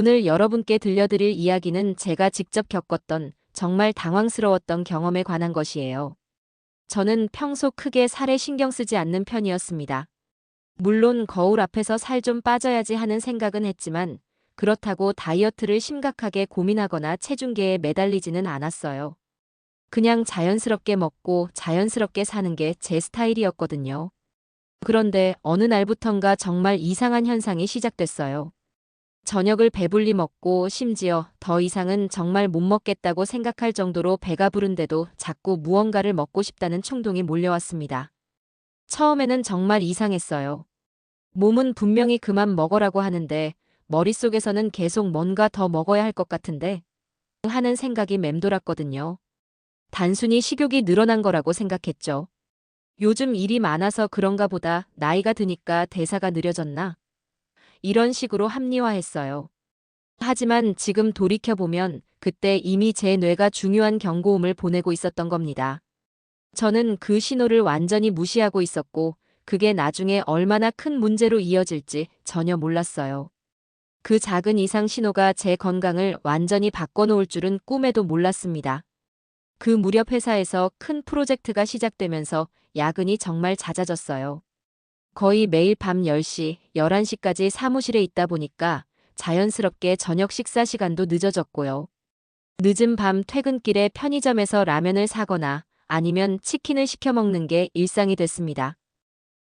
오늘 여러분께 들려드릴 이야기는 제가 직접 겪었던 정말 당황스러웠던 경험에 관한 것이에요. 저는 평소 크게 살에 신경 쓰지 않는 편이었습니다. 물론 거울 앞에서 살 좀 빠져야지 하는 생각은 했지만 그렇다고 다이어트를 심각하게 고민하거나 체중계에 매달리지는 않았어요. 그냥 자연스럽게 먹고 자연스럽게 사는 게 제 스타일이었거든요. 그런데 어느 날부턴가 정말 이상한 현상이 시작됐어요. 저녁을 배불리 먹고 심지어 더 이상은 정말 못 먹겠다고 생각할 정도로 배가 부른데도 자꾸 무언가를 먹고 싶다는衝동이 몰려왔습니다. 처음에는 정말 이상했어요. 몸은 분명히 그만 먹으라고 하는데 머릿속에서는 계속 뭔가 더 먹어야 할 것 같은데 하는 생각이 맴돌았거든요. 단순히 식욕이 늘어난 거라고 생각했죠. 요즘 일이 많아서 그런가 보다, 나이가 드니까 대사가 느려졌나? 이런 식으로 합리화했어요. 하지만 지금 돌이켜보면 그때 이미 제 뇌가 중요한 경고음을 보내고 있었던 겁니다. 저는 그 신호를 완전히 무시하고 있었고 그게 나중에 얼마나 큰 문제로 이어질지 전혀 몰랐어요. 그 작은 이상 신호가 제 건강을 완전히 바꿔놓을 줄은 꿈에도 몰랐습니다. 그 무렵 회사에서 큰 프로젝트가 시작되면서 야근이 정말 잦아졌어요. 거의 매일 밤 10시, 11시까지 사무실에 있다 보니까 자연스럽게 저녁 식사 시간도 늦어졌고요. 늦은 밤 퇴근길에 편의점에서 라면을 사거나 아니면 치킨을 시켜 먹는 게 일상이 됐습니다.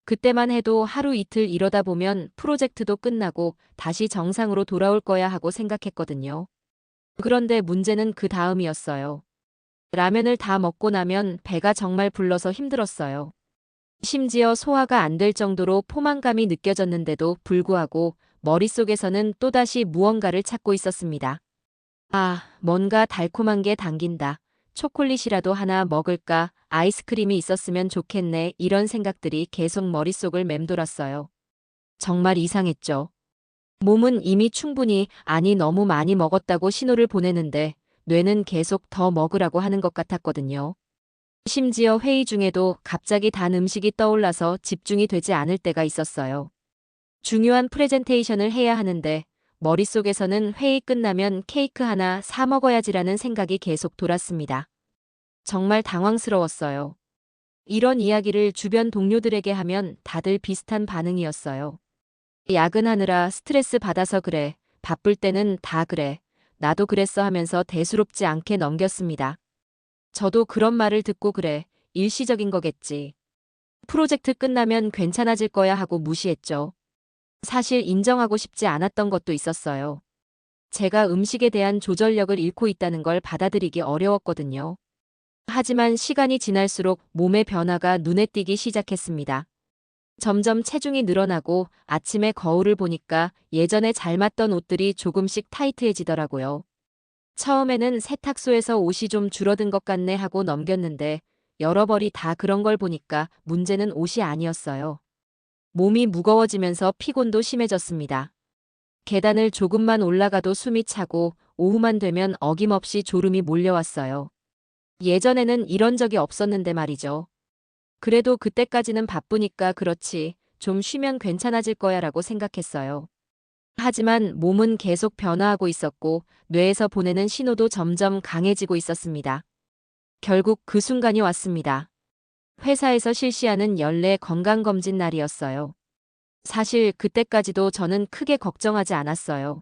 그때만 해도 하루 이틀 이러다 보면 프로젝트도 끝나고 다시 정상으로 돌아올 거야 하고 생각했거든요. 그런데 문제는 그 다음이었어요. 라면을 다 먹고 나면 배가 정말 불러서 힘들었어요. 심지어 소화가 안 될 정도로 포만감이 느껴졌는데도 불구하고 머릿속에서는 또다시 무언가를 찾고 있었습니다. 아, 뭔가 달콤한 게 당긴다. 초콜릿이라도 하나 먹을까? 아이스크림이 있었으면 좋겠네. 이런 생각들이 계속 머릿속을 맴돌았어요. 정말 이상했죠. 몸은 이미 충분히, 아니 너무 많이 먹었다고 신호를 보내는데 뇌는 계속 더 먹으라고 하는 것 같았거든요. 심지어 회의 중에도 갑자기 단 음식이 떠올라서 집중이 되지 않을 때가 있었어요. 중요한 프레젠테이션을 해야 하는데 머릿속에서는 회의 끝나면 케이크 하나 사 먹어야지라는 생각이 계속 돌았습니다. 정말 당황스러웠어요. 이런 이야기를 주변 동료들에게 하면 다들 비슷한 반응이었어요. 야근하느라 스트레스 받아서 그래. 바쁠 때는 다 그래. 나도 그랬어 하면서 대수롭지 않게 넘겼습니다. 저도 그런 말을 듣고 그래. 일시적인 거겠지. 프로젝트 끝나면 괜찮아질 거야 하고 무시했죠. 사실 인정하고 싶지 않았던 것도 있었어요. 제가 음식에 대한 조절력을 잃고 있다는 걸 받아들이기 어려웠거든요. 하지만 시간이 지날수록 몸의 변화가 눈에 띄기 시작했습니다. 점점 체중이 늘어나고 아침에 거울을 보니까 예전에 잘 맞던 옷들이 조금씩 타이트해지더라고요. 처음에는 세탁소에서 옷이 좀 줄어든 것 같네 하고 넘겼는데 여러 벌이 다 그런 걸 보니까 문제는 옷이 아니었어요. 몸이 무거워지면서 피곤도 심해졌습니다. 계단을 조금만 올라가도 숨이 차고 오후만 되면 어김없이 졸음이 몰려왔어요. 예전에는 이런 적이 없었는데 말이죠. 그래도 그때까지는 바쁘니까 그렇지, 좀 쉬면 괜찮아질 거야 라고 생각했어요. 하지만 몸은 계속 변화하고 있었고 뇌에서 보내는 신호도 점점 강해지고 있었습니다. 결국 그 순간이 왔습니다. 회사에서 실시하는 연례 건강검진 날이었어요. 사실 그때까지도 저는 크게 걱정하지 않았어요.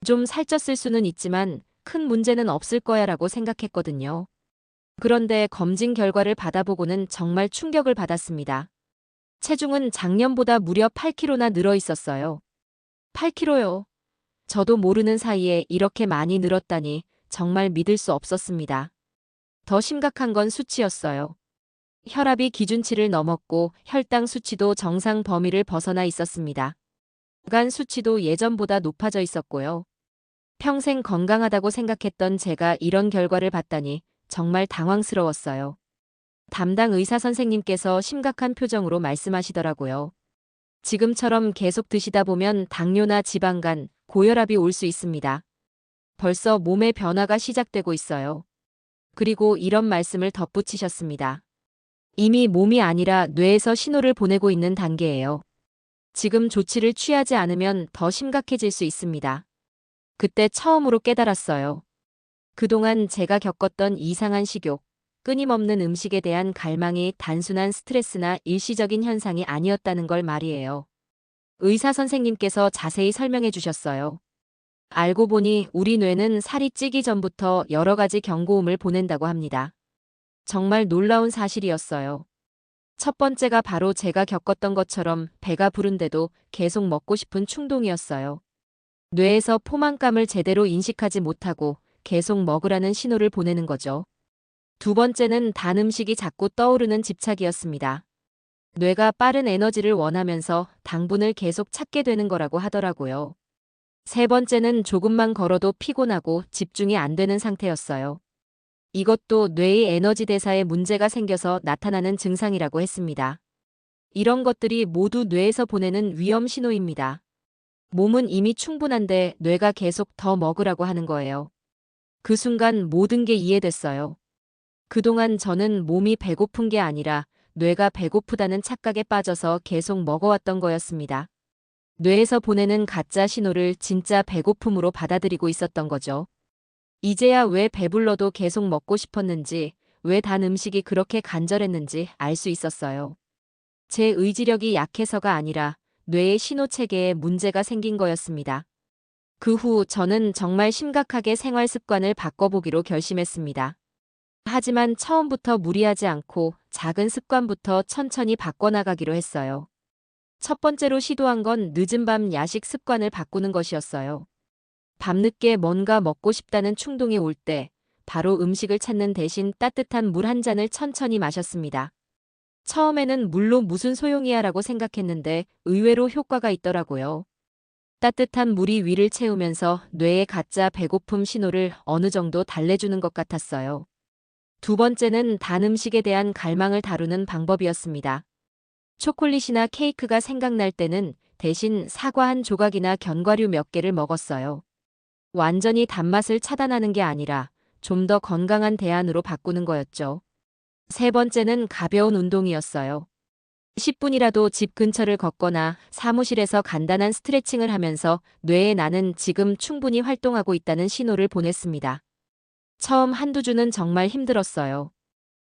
좀 살쪘을 수는 있지만 큰 문제는 없을 거야 라고 생각했거든요. 그런데 검진 결과를 받아보고는 정말 충격을 받았습니다. 체중은 작년보다 무려 8kg나 늘어 있었어요. 8kg요. 저도 모르는 사이에 이렇게 많이 늘었다니 정말 믿을 수 없었습니다. 더 심각한 건 수치였어요. 혈압이 기준치를 넘었고 혈당 수치도 정상 범위를 벗어나 있었습니다. 간 수치도 예전보다 높아져 있었고요. 평생 건강하다고 생각했던 제가 이런 결과를 봤다니 정말 당황스러웠어요. 담당 의사 선생님께서 심각한 표정으로 말씀하시더라고요. 지금처럼 계속 드시다 보면 당뇨나 지방간, 고혈압이 올 수 있습니다. 벌써 몸의 변화가 시작되고 있어요. 그리고 이런 말씀을 덧붙이셨습니다. 이미 몸이 아니라 뇌에서 신호를 보내고 있는 단계예요. 지금 조치를 취하지 않으면 더 심각해질 수 있습니다. 그때 처음으로 깨달았어요. 그동안 제가 겪었던 이상한 식욕, 끊임없는 음식에 대한 갈망이 단순한 스트레스나 일시적인 현상이 아니었다는 걸 말이에요. 의사 선생님께서 자세히 설명해 주셨어요. 알고 보니 우리 뇌는 살이 찌기 전부터 여러 가지 경고음을 보낸다고 합니다. 정말 놀라운 사실이었어요. 첫 번째가 바로 제가 겪었던 것처럼 배가 부른데도 계속 먹고 싶은 충동이었어요. 뇌에서 포만감을 제대로 인식하지 못하고 계속 먹으라는 신호를 보내는 거죠. 두 번째는 단 음식이 자꾸 떠오르는 집착이었습니다. 뇌가 빠른 에너지를 원하면서 당분을 계속 찾게 되는 거라고 하더라고요. 세 번째는 조금만 걸어도 피곤하고 집중이 안 되는 상태였어요. 이것도 뇌의 에너지 대사에 문제가 생겨서 나타나는 증상이라고 했습니다. 이런 것들이 모두 뇌에서 보내는 위험 신호입니다. 몸은 이미 충분한데 뇌가 계속 더 먹으라고 하는 거예요. 그 순간 모든 게 이해됐어요. 그동안 저는 몸이 배고픈 게 아니라 뇌가 배고프다는 착각에 빠져서 계속 먹어왔던 거였습니다. 뇌에서 보내는 가짜 신호를 진짜 배고픔으로 받아들이고 있었던 거죠. 이제야 왜 배불러도 계속 먹고 싶었는지, 왜 단 음식이 그렇게 간절했는지 알 수 있었어요. 제 의지력이 약해서가 아니라 뇌의 신호 체계에 문제가 생긴 거였습니다. 그 후 저는 정말 심각하게 생활 습관을 바꿔보기로 결심했습니다. 하지만 처음부터 무리하지 않고 작은 습관부터 천천히 바꿔나가기로 했어요. 첫 번째로 시도한 건 늦은 밤 야식 습관을 바꾸는 것이었어요. 밤늦게 뭔가 먹고 싶다는 충동이 올 때 바로 음식을 찾는 대신 따뜻한 물 한 잔을 천천히 마셨습니다. 처음에는 물로 무슨 소용이야 라고 생각했는데 의외로 효과가 있더라고요. 따뜻한 물이 위를 채우면서 뇌의 가짜 배고픔 신호를 어느 정도 달래주는 것 같았어요. 두 번째는 단 음식에 대한 갈망을 다루는 방법이었습니다. 초콜릿이나 케이크가 생각날 때는 대신 사과 한 조각이나 견과류 몇 개를 먹었어요. 완전히 단맛을 차단하는 게 아니라 좀 더 건강한 대안으로 바꾸는 거였죠. 세 번째는 가벼운 운동이었어요. 10분이라도 집 근처를 걷거나 사무실에서 간단한 스트레칭을 하면서 뇌에 나는 지금 충분히 활동하고 있다는 신호를 보냈습니다. 처음 한두 주는 정말 힘들었어요.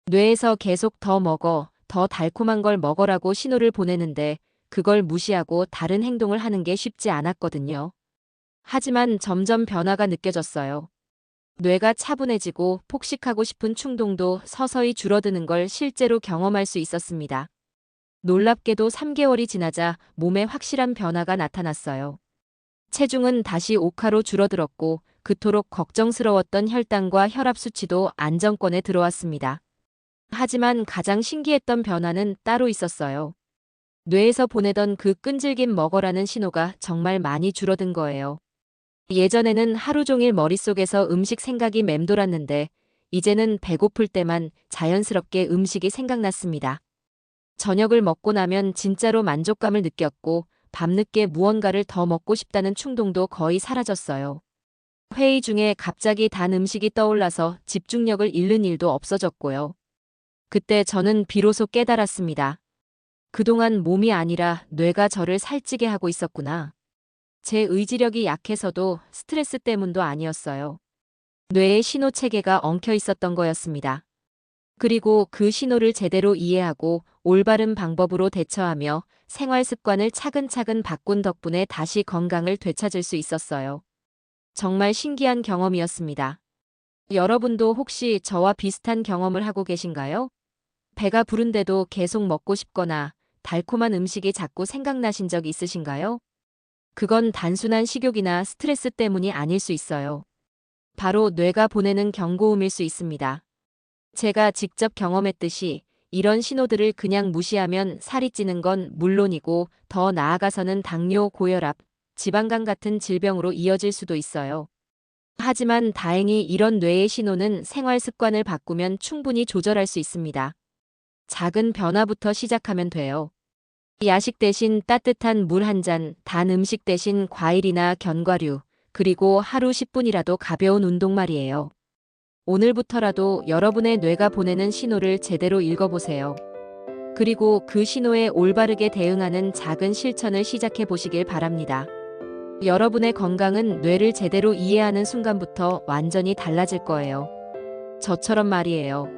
뇌에서 계속 더 먹어, 더 달콤한 걸 먹어라고 신호를 보내는데 그걸 무시하고 다른 행동을 하는 게 쉽지 않았거든요. 하지만 점점 변화가 느껴졌어요. 뇌가 차분해지고 폭식하고 싶은 충동도 서서히 줄어드는 걸 실제로 경험할 수 있었습니다. 놀랍게도 3개월이 지나자 몸에 확실한 변화가 나타났어요. 체중은 다시 5kg 줄어들었고 그토록 걱정스러웠던 혈당과 혈압 수치도 안정권에 들어왔습니다. 하지만 가장 신기했던 변화는 따로 있었어요. 뇌에서 보내던 그 끈질긴 먹어라는 신호가 정말 많이 줄어든 거예요. 예전에는 하루 종일 머릿속에서 음식 생각이 맴돌았는데 이제는 배고플 때만 자연스럽게 음식이 생각났습니다. 저녁을 먹고 나면 진짜로 만족감을 느꼈고 밤늦게 무언가를 더 먹고 싶다는 충동도 거의 사라졌어요. 회의 중에 갑자기 단 음식이 떠올라서 집중력을 잃는 일도 없어졌고요. 그때 저는 비로소 깨달았습니다. 그동안 몸이 아니라 뇌가 저를 살찌게 하고 있었구나. 제 의지력이 약해서도 스트레스 때문도 아니었어요. 뇌의 신호 체계가 엉켜 있었던 거였습니다. 그리고 그 신호를 제대로 이해하고 올바른 방법으로 대처하며 생활 습관을 차근차근 바꾼 덕분에 다시 건강을 되찾을 수 있었어요. 정말 신기한 경험이었습니다. 여러분도 혹시 저와 비슷한 경험을 하고 계신가요? 배가 부른데도 계속 먹고 싶거나 달콤한 음식이 자꾸 생각나신 적 있으신가요? 그건 단순한 식욕이나 스트레스 때문이 아닐 수 있어요. 바로 뇌가 보내는 경고음일 수 있습니다. 제가 직접 경험했듯이 이런 신호들을 그냥 무시하면 살이 찌는 건 물론이고 더 나아가서는 당뇨, 고혈압, 지방간 같은 질병으로 이어질 수도 있어요. 하지만 다행히 이런 뇌의 신호는 생활 습관을 바꾸면 충분히 조절할 수 있습니다. 작은 변화부터 시작하면 돼요. 야식 대신 따뜻한 물 한 잔, 단 음식 대신 과일이나 견과류, 그리고 하루 10분이라도 가벼운 운동 말이에요. 오늘부터라도 여러분의 뇌가 보내는 신호를 제대로 읽어보세요. 그리고 그 신호에 올바르게 대응하는 작은 실천을 시작해 보시길 바랍니다. 여러분의 건강은 뇌를 제대로 이해하는 순간부터 완전히 달라질 거예요. 저처럼 말이에요.